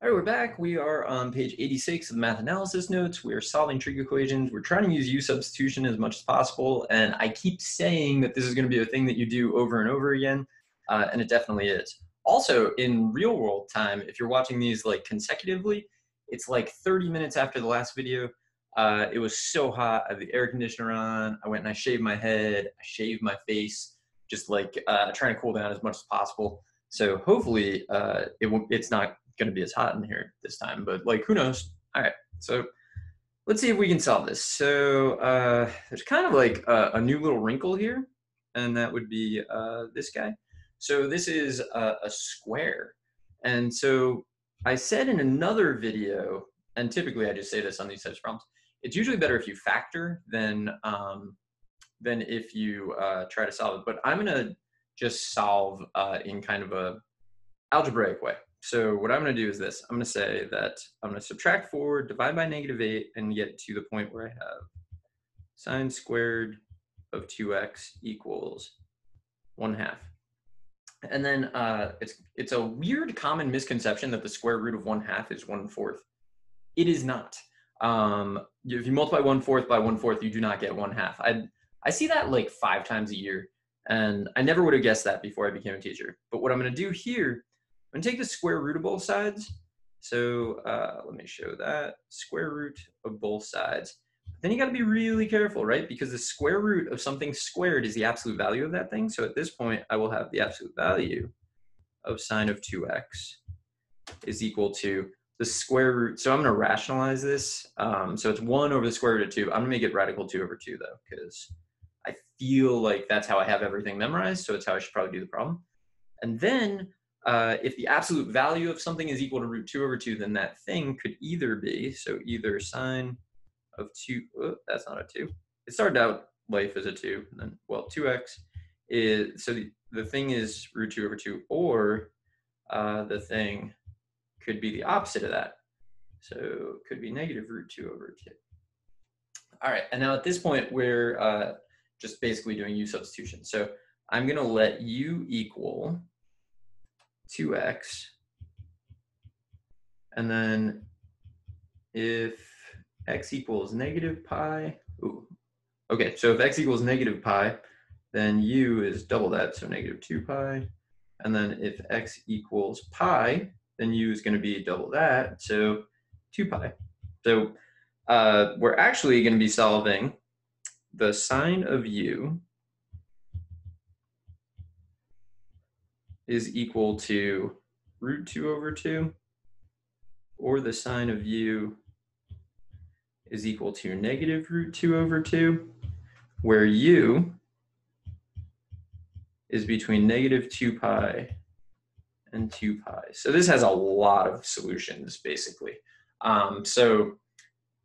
All right, we're back. We are on page 86 of the math analysis notes. We are solving trig equations. We're trying to use u-substitution as much as possible. And I keep saying that this is going to be a thing that you do over and over again. And it definitely is. Also, in real world time, if you're watching these like consecutively, it's like 30 minutes after the last video. It was so hot. I had the air conditioner on. I went and I shaved my head. I shaved my face, just like trying to cool down as much as possible. So hopefully it's not going to be as hot in here this time, but like, who knows? All right, so let's see if we can solve this. So there's kind of like a new little wrinkle here, and that would be this guy. So this is a square. And so I said in another video, and typically I just say this on these types of problems, it's usually better if you factor than if you try to solve it. But I'm going to just solve in kind of a algebraic way. So what I'm going to do is this. I'm going to say that I'm going to subtract 4, divide by -8, and get to the point where I have sine squared of 2x equals 1/2. And then it's a weird common misconception that the square root of 1/2 is 1/4. It is not. If you multiply 1/4 by 1/4, you do not get 1/2. I see that like 5 times a year, and I never would have guessed that before I became a teacher. But what I'm going to do here, I'm going to take the square root of both sides. So let me show that. Square root of both sides. Then you got to be really careful, right? Because the square root of something squared is the absolute value of that thing. So at this point, I will have the absolute value of sine of 2x is equal to the square root. So I'm going to rationalize this. So it's 1 over the square root of 2. I'm going to make it radical 2 over 2, though, because I feel like that's how I have everything memorized. So it's how I should probably do the problem. And then if the absolute value of something is equal to root 2 over 2, then that thing could either be, so either sine of 2, oh, that's not a 2. It started out life as a 2, and then, well, 2x is, so the thing is root 2 over 2, or the thing could be the opposite of that. So it could be negative root 2 over 2. All right, and now at this point, we're just basically doing u-substitution. So I'm going to let u equal 2x, and then if x equals negative pi, ooh, okay, so if x equals negative pi, then u is double that, so negative 2 pi, and then if x equals pi, then u is going to be double that, so 2 pi. So we're actually going to be solving the sine of u is equal to root 2 over 2, or the sine of u is equal to negative root 2 over 2, where u is between negative 2 pi and 2 pi. So this has a lot of solutions, basically. So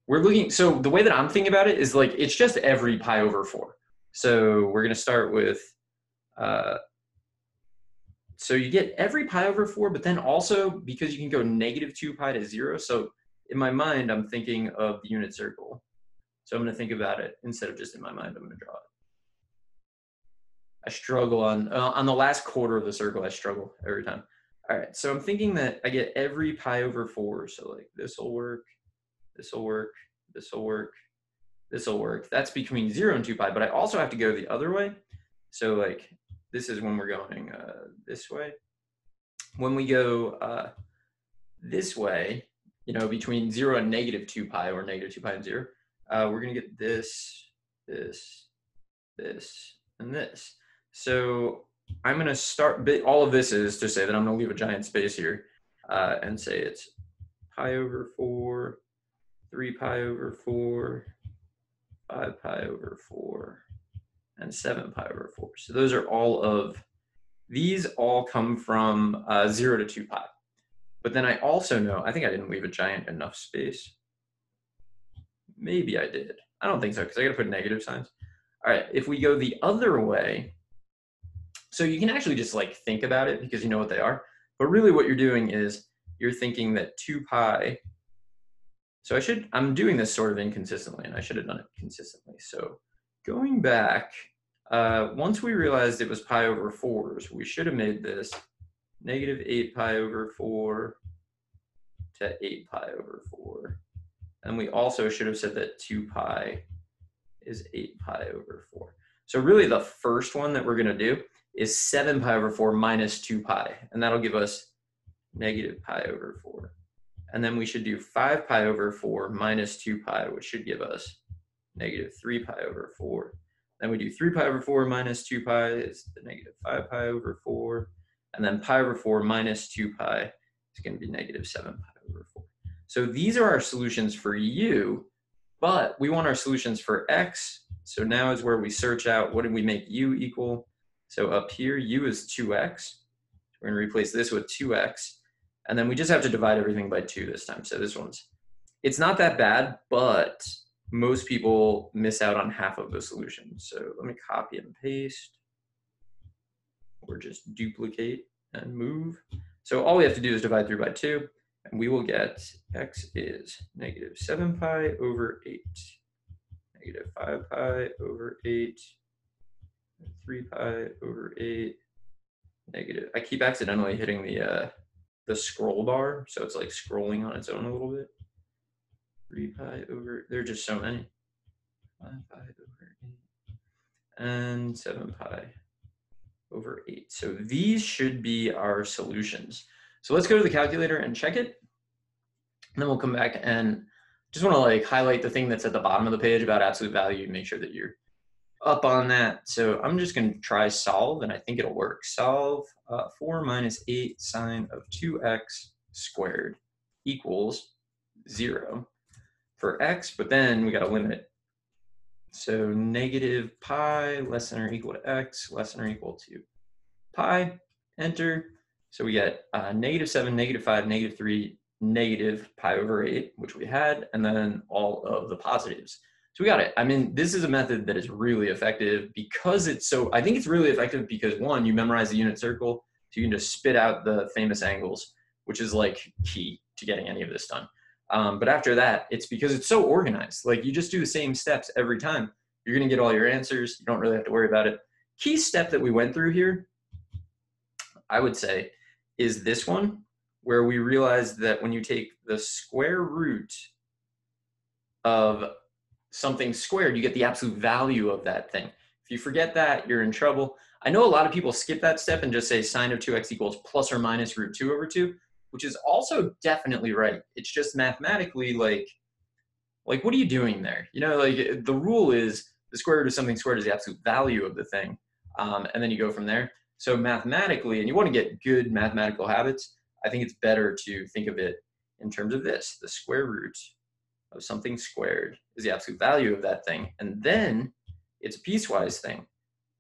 we're looking, so the way that I'm thinking about it is like, it's just every pi over 4. So we're going to start with, so you get every pi over 4, but then also because you can go negative 2 pi to 0. So in my mind, I'm thinking of the unit circle. So I'm going to think about it instead of just in my mind, I'm going to draw it. I struggle on the last quarter of the circle, I struggle every time. All right, so I'm thinking that I get every pi over 4. So like this will work, this will work, this will work, this will work. That's between 0 and 2 pi, but I also have to go the other way. So like this is when we're going this way. When we go this way, you know, between 0 and negative 2 pi, or negative 2 pi and 0, we're going to get this, this, this, and this. So I'm going to start, all of this is to say that I'm going to leave a giant space here and say it's pi over 4, 3 pi over 4, 5 pi over 4, and 7 pi over 4. So those are all of, these all come from 0 to 2 pi. But then I also know, I think I didn't leave a giant enough space. Maybe I did. I don't think so, because I got to put negative signs. All right, if we go the other way, so you can actually just like think about it because you know what they are. But really what you're doing is you're thinking that 2 pi, so I'm doing this sort of inconsistently, and I should have done it consistently. So going back, once we realized it was pi over 4s, we should have made this negative 8 pi over 4, to 8 pi over 4. And we also should have said that 2 pi is 8 pi over 4. So really the first one that we're going to do is 7 pi over 4 minus 2 pi. And that'll give us negative pi over 4. And then we should do 5 pi over 4 minus 2 pi, which should give us negative 3 pi over 4. Then we do 3 pi over 4 minus 2 pi is the negative 5 pi over 4. And then pi over 4 minus 2 pi is going to be negative 7 pi over 4. So these are our solutions for u, but we want our solutions for x. So now is where we search out what did we make u equal. So up here, u is 2x. We're going to replace this with 2x. And then we just have to divide everything by 2 this time. So this one's, it's not that bad, but most people miss out on half of the solution. So let me copy and paste, or just duplicate and move. So all we have to do is divide through by 2, and we will get x is negative 7 pi over 8, negative 5 pi over 8, 3 pi over 8, negative, I keep accidentally hitting the scroll bar, so it's like scrolling on its own a little bit. 3 pi over, there are just so many. 5 pi over 8, and 7 pi over 8. So these should be our solutions. So let's go to the calculator and check it. And then we'll come back and just want to like highlight the thing that's at the bottom of the page about absolute value and make sure that you're up on that. So I'm just going to try solve, and I think it'll work. Solve 4 minus 8 sine of 2x squared equals 0 for x, but then we got to limit it. So negative pi less than or equal to x less than or equal to pi, enter. So we get negative 7, negative 5, negative 3, negative pi over 8, which we had, and then all of the positives. So we got it. I mean, this is a method that is really effective because it's so, I think it's really effective because one, you memorize the unit circle, so you can just spit out the famous angles, which is like key to getting any of this done. But after that, it's because it's so organized. Like you just do the same steps every time. You're gonna get all your answers. You don't really have to worry about it. Key step that we went through here, I would say, is this one, where we realized that when you take the square root of something squared, you get the absolute value of that thing. If you forget that, you're in trouble. I know a lot of people skip that step and just say sine of 2x equals plus or minus root 2 over 2, which is also definitely right. It's just mathematically like what are you doing there? You know, like the rule is the square root of something squared is the absolute value of the thing. And then you go from there. So mathematically, and you want to get good mathematical habits, I think it's better to think of it in terms of this. The square root of something squared is the absolute value of that thing. And then it's a piecewise thing.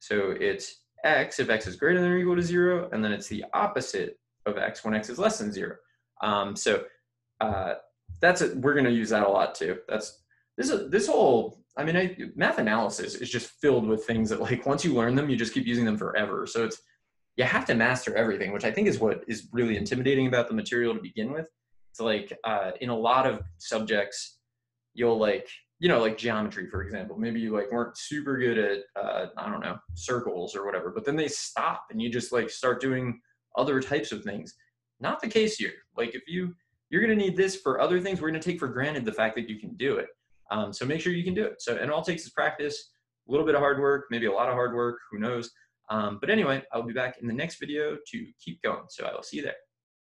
So it's x if x is greater than or equal to 0, and then it's the opposite of x when x is less than 0. That's it. We're going to use that a lot too. That's this whole, I mean, math analysis is just filled with things that like once you learn them, you just keep using them forever. So it's, you have to master everything, which I think is what is really intimidating about the material to begin with. It's like in a lot of subjects, you'll like, you know, like geometry, for example, maybe you like weren't super good at, I don't know, circles or whatever, but then they stop and you just like start doing other types of things. Not the case here. Like if you're going to need this for other things, we're going to take for granted the fact that you can do it. So make sure you can do it. So, and all it takes is practice, a little bit of hard work, maybe a lot of hard work, who knows. But anyway, I'll be back in the next video to keep going. So I will see you there.